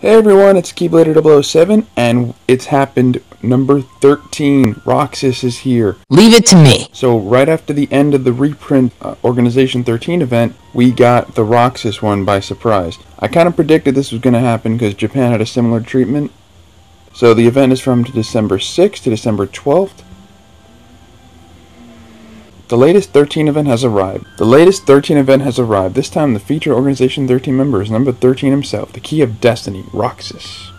Hey everyone, it's Keyblader007, and it's happened. Number 13, Roxas is here. Leave it to me. So right after the end of the reprint Organization XIII event, we got the Roxas one by surprise. I kind of predicted this was going to happen because Japan had a similar treatment. So the event is from December 6th to December 12th. The latest 13 event has arrived. This time the featured Organization 13 member is number 13 himself, the Key of Destiny, Roxas.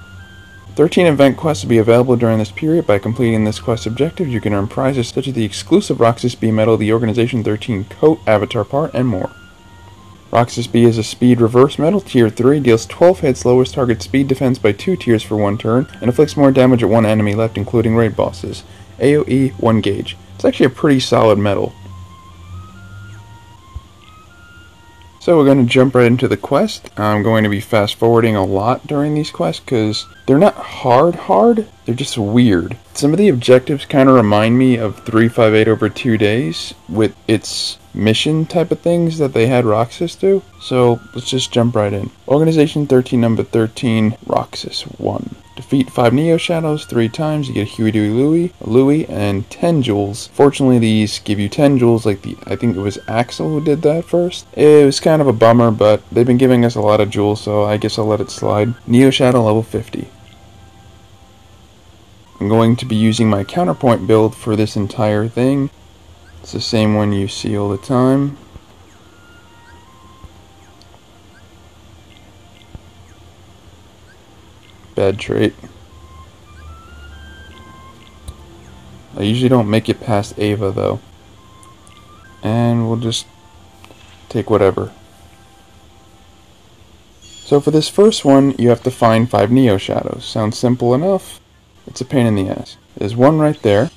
13 event quests will be available during this period. By completing this quest objective, you can earn prizes such as the exclusive Roxas B medal, the Organization XIII Coat, avatar part, and more. Roxas B is a speed reverse medal, tier 3, deals 12 hits, lowers target speed defense by 2 tiers for 1 turn, and inflicts more damage at 1 enemy left, including raid bosses. AoE 1 gauge. It's actually a pretty solid medal. So we're going to jump right into the quest. I'm going to be fast forwarding a lot during these quests because they're not hard, they're just weird. Some of the objectives kind of remind me of 358 over 2 days with its mission type of things that they had Roxas do. So let's just jump right in. Organization XIII number 13, Roxas 1. Defeat 5 Neo Shadows 3 times, you get a Huey, Dewey, Louie, and 10 jewels. Fortunately, these give you 10 jewels like I think it was Axel who did that first. It was kind of a bummer, but they've been giving us a lot of jewels, so I guess I'll let it slide. Neo Shadow level 50. I'm going to be using my counterpoint build for this entire thing. It's the same one you see all the time. Bad trait. I usually don't make it past Ava though. And we'll just take whatever. So for this first one, you have to find 5 Neo Shadows. Sounds simple enough. It's a pain in the ass. There's one right there.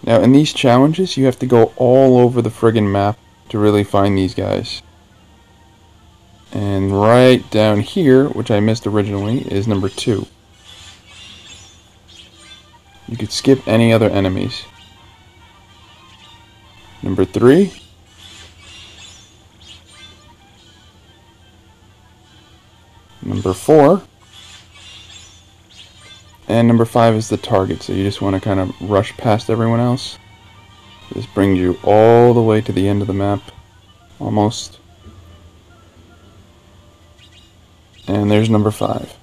Now in these challenges, you have to go all over the friggin' map to really find these guys. And right down here, which I missed originally, is number 2. You could skip any other enemies. Number 3. Number 4. And number 5 is the target, so you just want to kind of rush past everyone else. This brings you all the way to the end of the map. Almost. And there's number 5.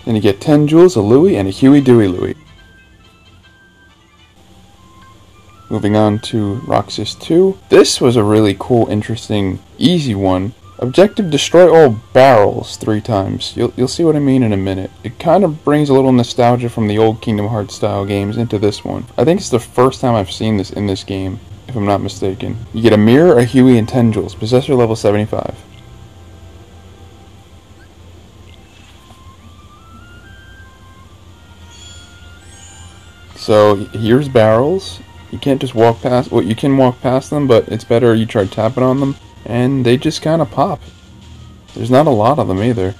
And you get 10 jewels, a Louie, and a Huey, Dewey, Louie. Moving on to Roxas 2. This was a really cool, interesting, easy one. Objective, destroy all barrels 3 times. You'll see what I mean in a minute. It kind of brings a little nostalgia from the old Kingdom Hearts style games into this one. I think it's the first time I've seen this in this game, if I'm not mistaken. You get a mirror, a Huey, and 10 jewels. Possessor level 75. So here's barrels. You can't just walk past, well, you can walk past them, but it's better you try tapping on them, and they just kind of pop. There's not a lot of them either.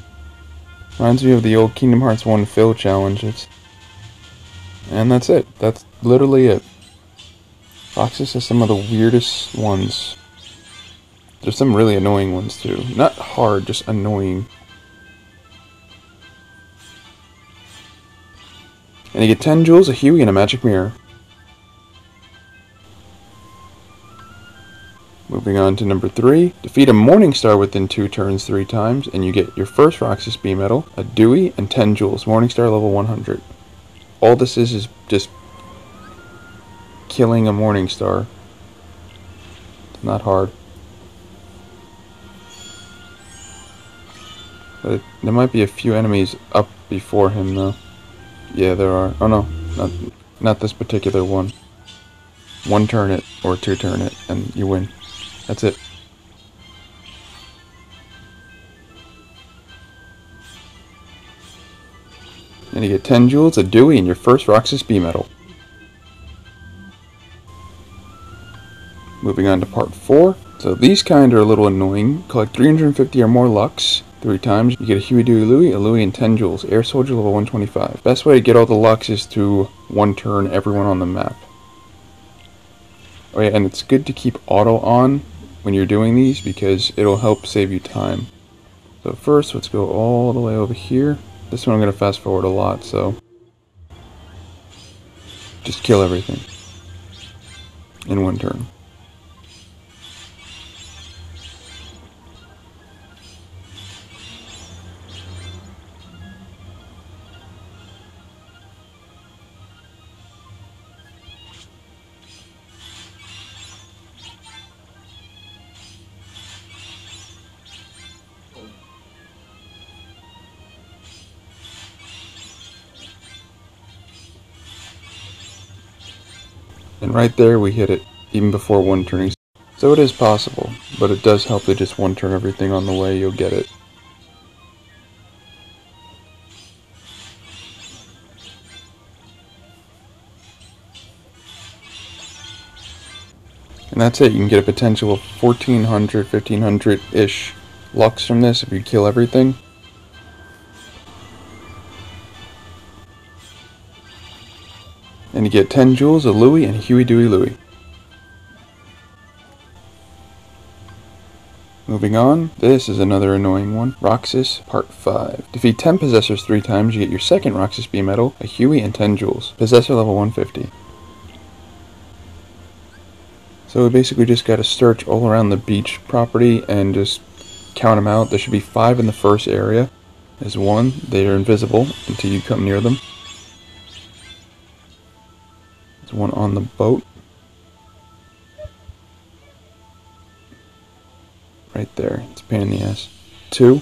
Reminds me of the old Kingdom Hearts 1 fill challenges. And that's it. That's literally it. Roxas has some of the weirdest ones. There's some really annoying ones too. Not hard, just annoying. And you get 10 jewels, a Huey, and a magic mirror. Moving on to number 3. Defeat a Morning Star within 2 turns 3 times, and you get your first Roxas B medal, a Dewey, and 10 jewels. Morning Star level 100. All this is just killing a Morning Star. It's not hard. But there might be a few enemies up before him though. Yeah, there are. Oh no, not this particular one. 1 turn it, or 2 turn it, and you win. That's it. And you get 10 jewels, a Dewey, and your first Roxas B medal. Moving on to part 4. So these kind are a little annoying. Collect 350 or more Lux. 3 times. You get a Huey, Dewey, Louie, a Louie, and 10 jewels. Air Soldier level 125. Best way to get all the Lux is to one turn everyone on the map. Oh yeah, and it's good to keep auto on when you're doing these because it'll help save you time. So first, let's go all the way over here. This one I'm going to fast forward a lot, so just kill everything in one turn. And right there we hit it, even before one turning. So it is possible, but it does help to just one turn everything on the way, you'll get it. And that's it, you can get a potential of 1400, 1500-ish lux from this if you kill everything. And you get 10 jewels, a Louie, and a Huey Dewey Louie. Moving on, this is another annoying one. Roxas Part 5. Defeat 10 Possessors 3 times, you get your second Roxas B medal, a Huey, and 10 jewels. Possessor level 150. So we basically just gotta search all around the beach property and just count them out. There should be 5 in the first area. There's 1, they are invisible until you come near them. There's 1 on the boat. Right there, it's a pain in the ass. 2.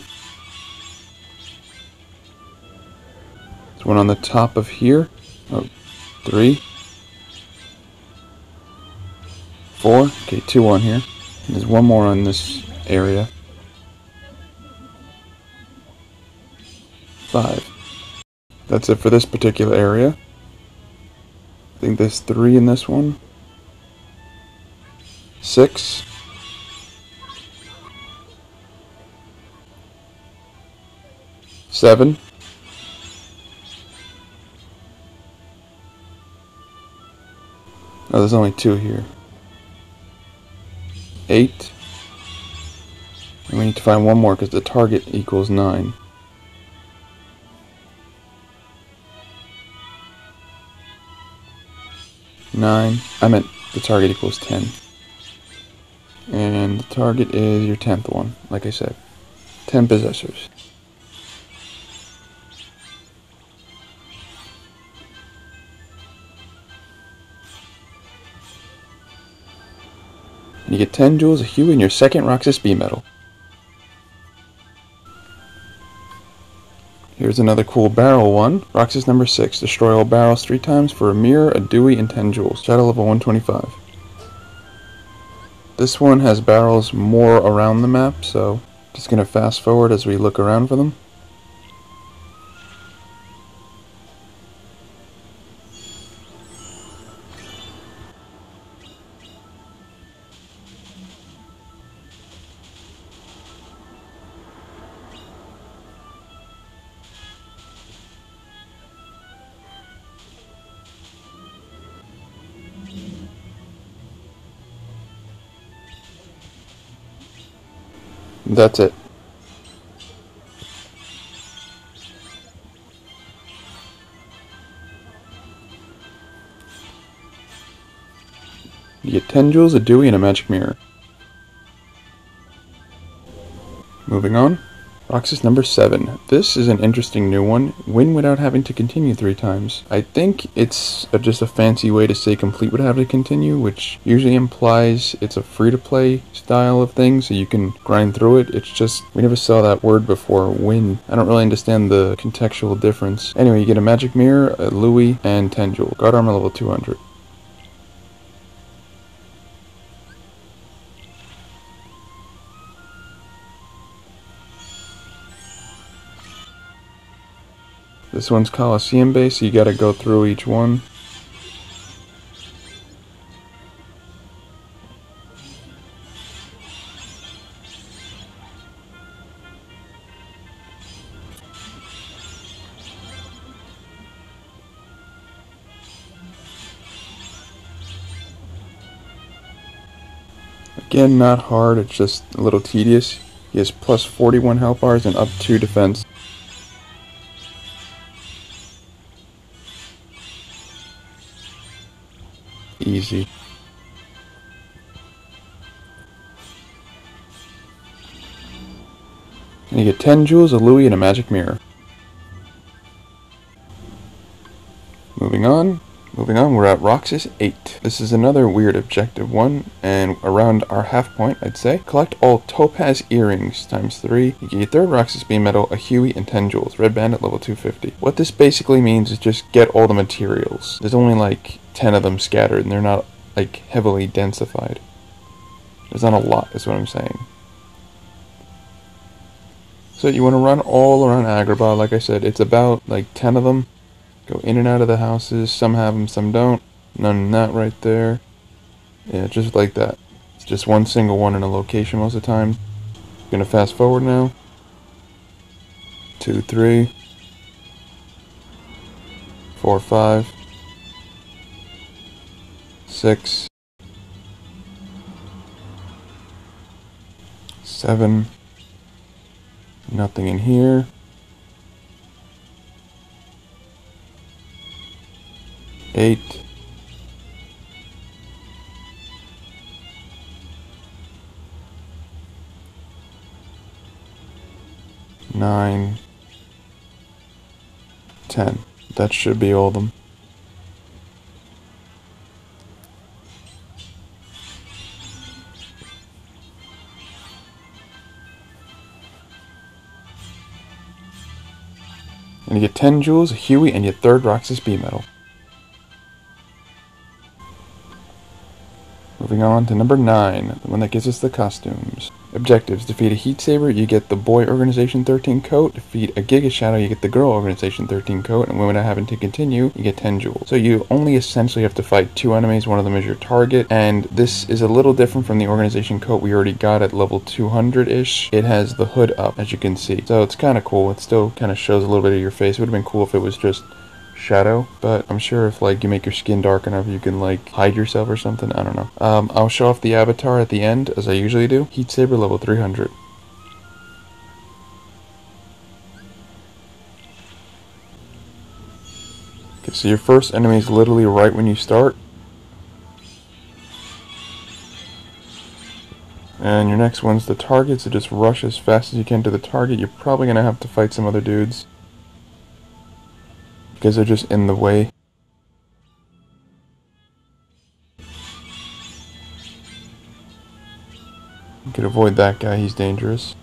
There's 1 on the top of here. Oh, 3. 4. Okay, 2 on here. And there's 1 more on this area. 5. That's it for this particular area. I think there's 3 in this one. 6. 7. Oh, there's only 2 here. 8. And we need to find 1 more because the target equals 9. 9. I meant the target equals 10. And the target is your 10th one, like I said. 10 possessors. And you get 10 jewels, a Huey, and your second Roxas B medal. Here's another cool barrel one. Roxas number 6. Destroy all barrels 3 times for a mirror, a Dewey, and 10 jewels. Shadow level 125. This one has barrels more around the map, so just going to fast forward as we look around for them. That's it. You get 10 jewels, a Dewey, and a magic mirror. Moving on. Roxas number 7. This is an interesting new one. Win without having to continue 3 times. I think it's just a fancy way to say complete without having to continue, which usually implies it's a free-to-play style of thing, so you can grind through it. It's just, we never saw that word before, win. I don't really understand the contextual difference. Anyway, you get a magic mirror, a Louie, and 10 jewels. Guard armor level 200. This one's Coliseum based, so you gotta go through each one. Again, not hard, it's just a little tedious. He has plus 41 health bars and up 2 defense. Easy. And you get 10 jewels, a louis, and a magic mirror. Moving on, we're at Roxas 8. This is another weird objective one, and around our half point, I'd say. Collect all Topaz Earrings times 3. You get your third Roxas B medal, a Huey, and 10 jewels. Red Bandit level 250. What this basically means is just get all the materials. There's only like 10 of them scattered, and they're not like heavily densified. There's not a lot, is what I'm saying. So you want to run all around Agrabah. Like I said, it's about like 10 of them. Go in and out of the houses. Some have them, some don't. None in that right there. Yeah, just like that. It's just one single one in a location most of the time. Gonna fast forward now. 2, 3, 4, 5, 6, 7. Nothing in here. 8. 9. 10. That should be all of them. And you get 10 jewels, a Huey, and your third Roxas B medal. Moving on to number 9, the one that gives us the costumes. Objectives: defeat a Heat Saber, you get the Boy Organization XIII Coat. Defeat a Giga Shadow, you get the Girl Organization XIII Coat. And when I happen to continue, you get 10 jewels. So you only essentially have to fight 2 enemies, one of them is your target. And this is a little different from the Organization Coat we already got at level 200-ish. It has the hood up, as you can see. So it's kind of cool. It still kind of shows a little bit of your face. It would have been cool if it was just shadow, but I'm sure if like you make your skin dark enough you can like hide yourself or something. I don't know. I'll show off the avatar at the end as I usually do. Heat Saber level 300. Okay, so your first enemy is literally right when you start, and your next one's the target, so just rush as fast as you can to the target. You're probably gonna have to fight some other dudes because they're just in the way. You could avoid that guy, he's dangerous.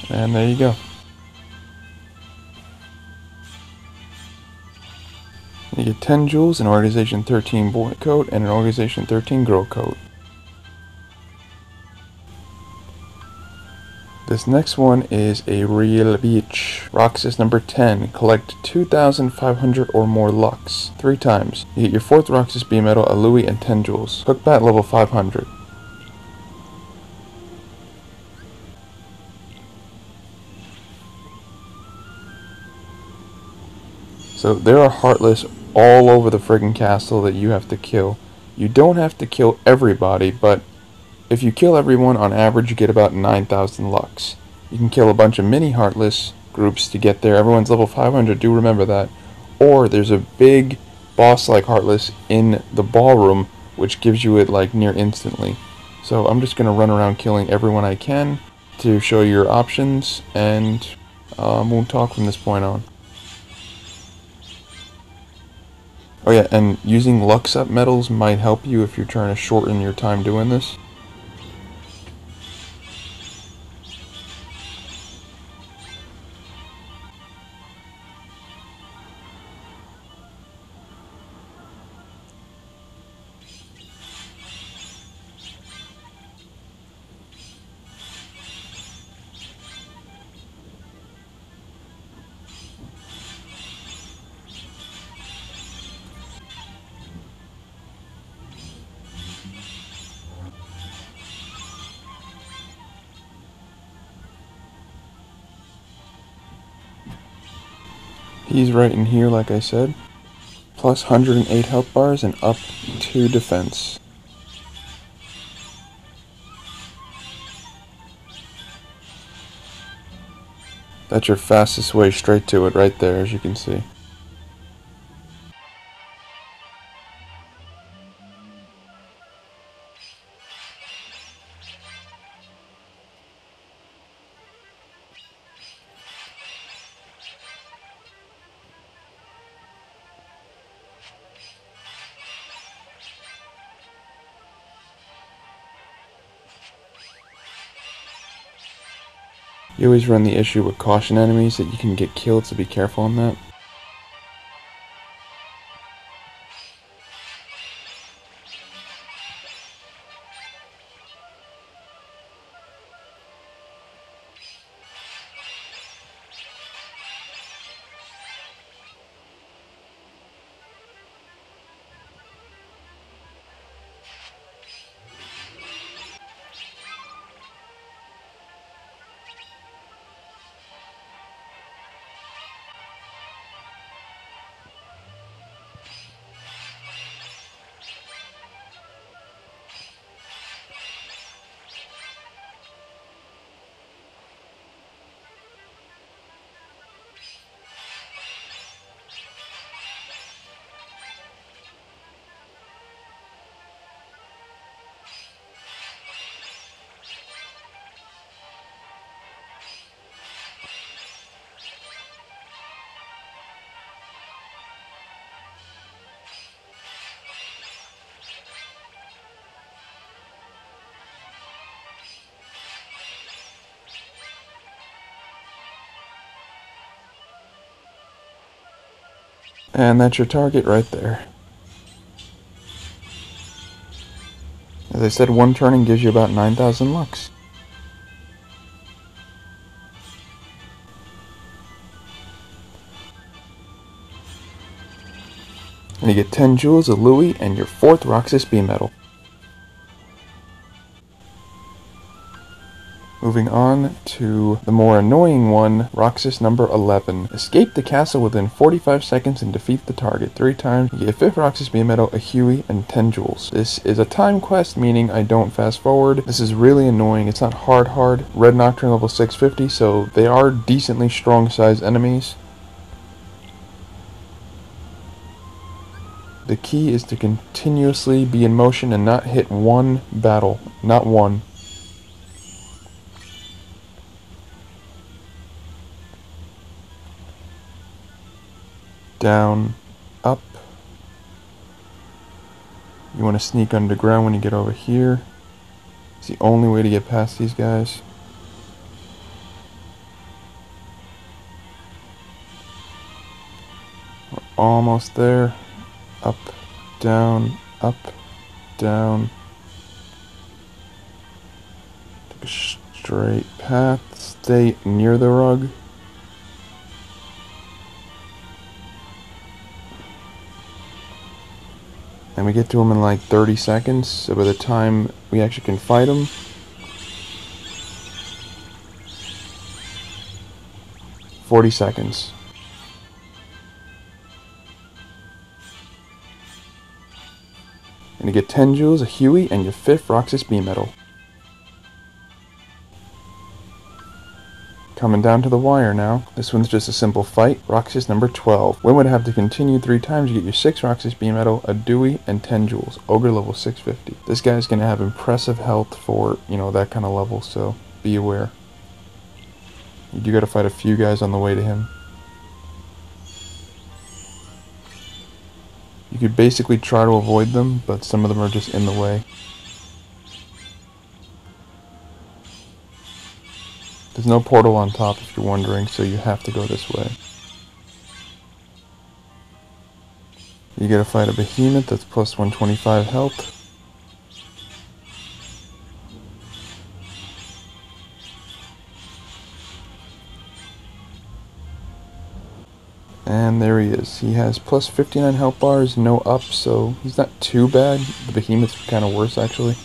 And there you go. You get 10 jewels, an Organization XIII Boy Coat, and an Organization XIII Girl Coat. This next one is a real bitch. Roxas number 10. Collect 2,500 or more Lux 3 times. You get your 4th Roxas B medal, a Louis, and 10 jewels. Cook Bat level 500. So there are heartless all over the friggin' castle that you have to kill. You don't have to kill everybody, but if you kill everyone, on average you get about 9,000 Lux. You can kill a bunch of mini heartless groups to get there. Everyone's level 500, do remember that. Or there's a big boss-like heartless in the ballroom, which gives you it like near instantly. So I'm just going to run around killing everyone I can to show you your options, and we'll talk from this point on. Oh yeah, and using Lux up medals might help you if you're trying to shorten your time doing this. He's right in here, like I said. Plus 108 health bars and up 2 defense. That's your fastest way straight to it right there, as you can see. You always run the issue with caution enemies that you can get killed, so be careful on that. And that's your target right there. As I said, one turning gives you about 9,000 lux. And you get 10 jewels, a Louis, and your 4th Roxas B medal. Moving on to the more annoying one, Roxas number 11. Escape the castle within 45 seconds and defeat the target 3 times. You get a 5th Roxas B medal, a Huey, and 10 jewels. This is a time quest, meaning I don't fast forward. This is really annoying. It's not hard. Red Nocturne level 650, so they are decently strong sized enemies. The key is to continuously be in motion and not hit one battle. Not one. Down, up. You want to sneak underground when you get over here. It's the only way to get past these guys. We're almost there. Up, down, up, down. Take a straight path. Stay near the rug. And we get to him in like 30 seconds, so by the time we actually can fight him, $40 seconds. And you get 10 jewels, a Huey, and your 5th Roxas B medal. Coming down to the wire now. This one's just a simple fight. Roxas number 12. Win would have to continue 3 times. You get your 6 Roxas B medal, a Dewey, and 10 jewels. Ogre level 650. This guy's going to have impressive health for, that kind of level, so be aware. You do got to fight a few guys on the way to him. You could basically try to avoid them, but some of them are just in the way. There's no portal on top if you're wondering, so you have to go this way. You gotta fight a behemoth that's plus 125 health. And there he is. He has plus 59 health bars, no up, so he's not too bad. The behemoth's kind of worse, actually.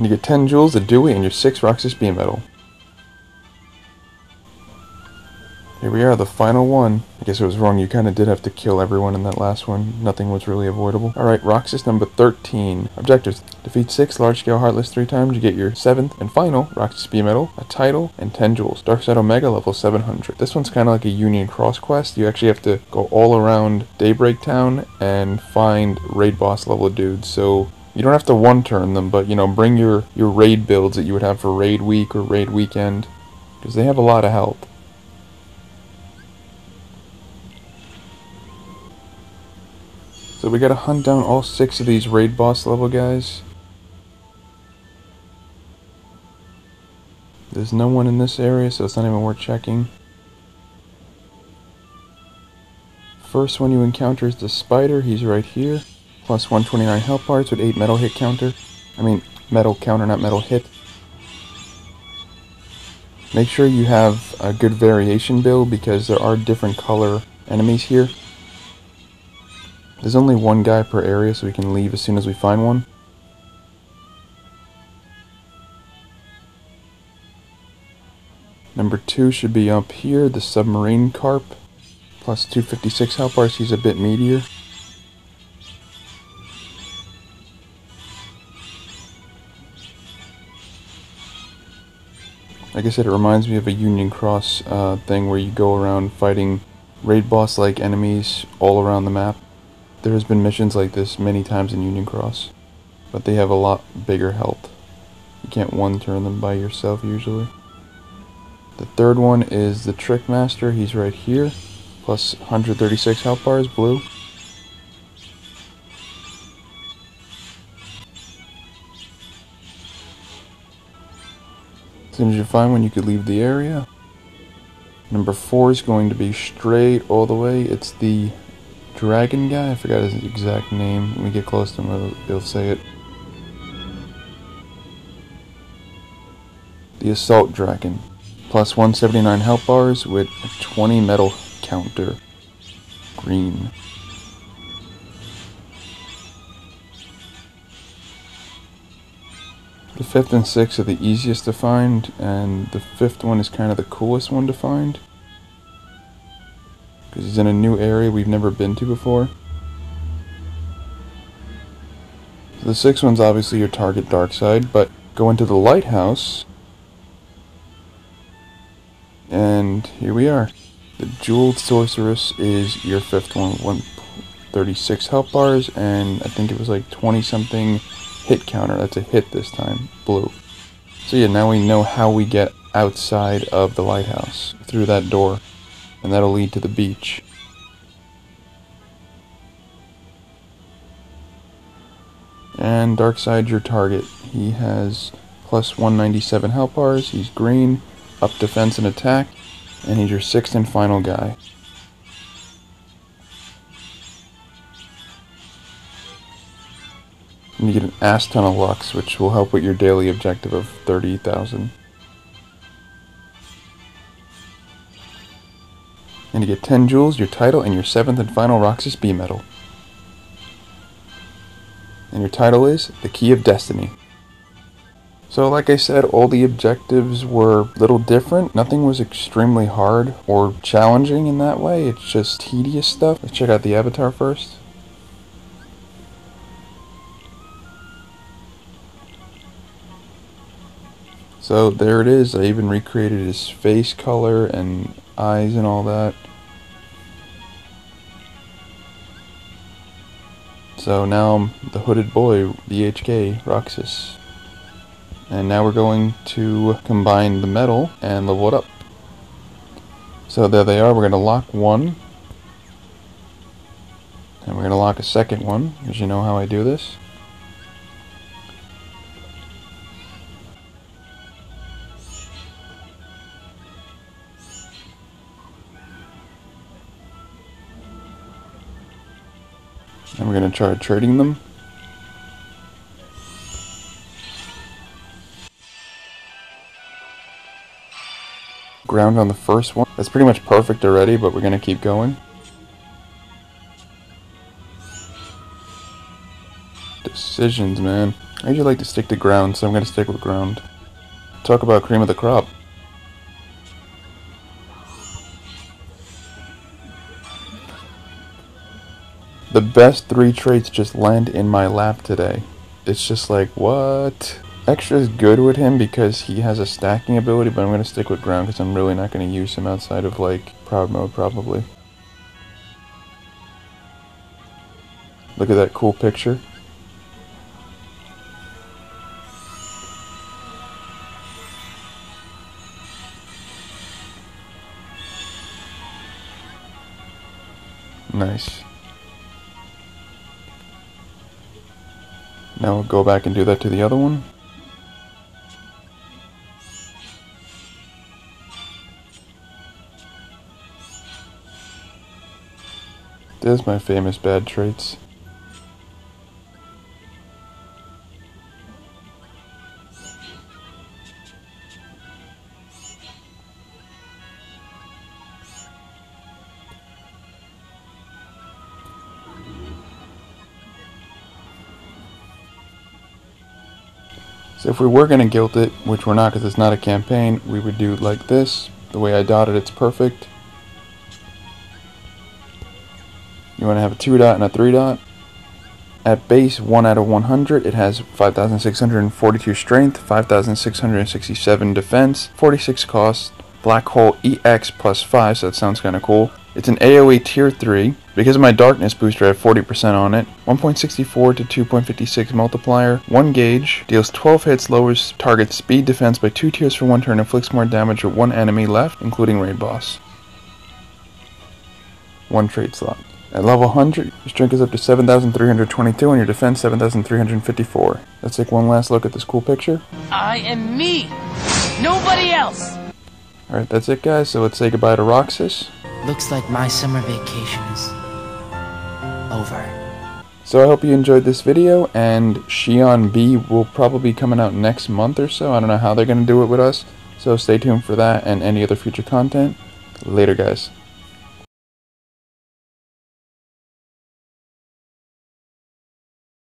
And you get 10 jewels, a Dewey, and your 6 Roxas B metal. Here we are, the final one. I guess I was wrong, you kind of did have to kill everyone in that last one. Nothing was really avoidable. Alright, Roxas number 13. Objectives. Defeat 6 large-scale heartless 3 times, you get your 7th and final Roxas B medal, a title, and 10 jewels. Darkside Omega level 700. This one's kind of like a Union Cross quest. You actually have to go all around Daybreak Town and find raid boss level dudes. So you don't have to one-turn them, but, you know, bring your raid builds that you would have for raid week or raid weekend, because they have a lot of health. So we gotta hunt down all 6 of these raid boss level guys. There's no one in this area, so it's not even worth checking. First one you encounter is the spider. He's right here. Plus 129 health bars with 8 metal hit counter. I mean, metal counter, not metal hit. Make sure you have a good variation build, because there are different color enemies here. There's only one guy per area, so we can leave as soon as we find one. Number 2 should be up here, the submarine carp. Plus 256 health bars, he's a bit meatier. Like I said, it reminds me of a Union Cross thing where you go around fighting raid boss like enemies all around the map. There has been missions like this many times in Union Cross, but they have a lot bigger health. You can't one-turn them by yourself usually. The third one is the Trick Master. He's right here, plus 136 health bars, blue. As soon as you find one, you could leave the area. Number 4 is going to be straight all the way. It's the dragon guy. I forgot his exact name. When we get close to him, he'll say it. The Assault Dragon. Plus 179 health bars with a 20 metal counter. Green. The 5th and 6th are the easiest to find, and the 5th one is kind of the coolest one to find, because he's in a new area we've never been to before. So the 6th one's obviously your target dark side, but go into the lighthouse, and here we are. The Jeweled Sorceress is your 5th one, 136 health bars, and I think it was like 20 something hit counter. That's a hit this time, blue. So yeah, now we know how we get outside of the lighthouse, through that door, and that'll lead to the beach. And Darkseid's your target. He has plus 197 health bars, he's green, up defense and attack, and he's your 6th and final guy. And you get an ass ton of Lux, which will help with your daily objective of 30,000. And you get 10 jewels, your title, and your 7th and final Roxas B medal. And your title is The Key of Destiny. So like I said, all the objectives were a little different. Nothing was extremely hard or challenging in that way. It's just tedious stuff. Let's check out the avatar first. So there it is. I even recreated his face color and eyes and all that. So now I'm the hooded boy, BHK, Roxas. And now we're going to combine the metal and level it up. So there they are. We're going to lock one. And we're going to lock a second one, as you know how I do this. And we're going to try trading them. Ground on the first one. That's pretty much perfect already, but we're going to keep going. Decisions, man. I usually like to stick to ground, so I'm going to stick with ground. Talk about cream of the crop. The best 3 traits just land in my lap today. It's just like, what? Extra is good with him because he has a stacking ability, but I'm going to stick with ground because I'm really not going to use him outside of, like, proud mode, probably. Look at that cool picture. Nice. Now we'll go back and do that to the other one. There's my famous bad traits. So if we were going to guilt it, which we're not because it's not a campaign, we would do like this. The way I dotted it's perfect. You want to have a 2 dot and a 3 dot. At base 1 out of 100, it has 5,642 strength, 5,667 defense, 46 cost, black hole EX plus 5, so that sounds kind of cool. It's an AoE tier 3. Because of my darkness booster, I have 40% on it. 1.64 to 2.56 multiplier. 1 gauge. Deals 12 hits, lowers target speed defense by 2 tiers for 1 turn, inflicts more damage with 1 enemy left, including raid boss. 1 trait slot. At level 100, your strength is up to 7,322 and your defense 7,354. Let's take one last look at this cool picture. I am me! Nobody else! Alright, that's it guys, so let's say goodbye to Roxas. Looks like my summer vacation is over. So I hope you enjoyed this video, and Xion B will probably be coming out next month or so. I don't know how they're going to do it with us, so stay tuned for that and any other future content. Later guys.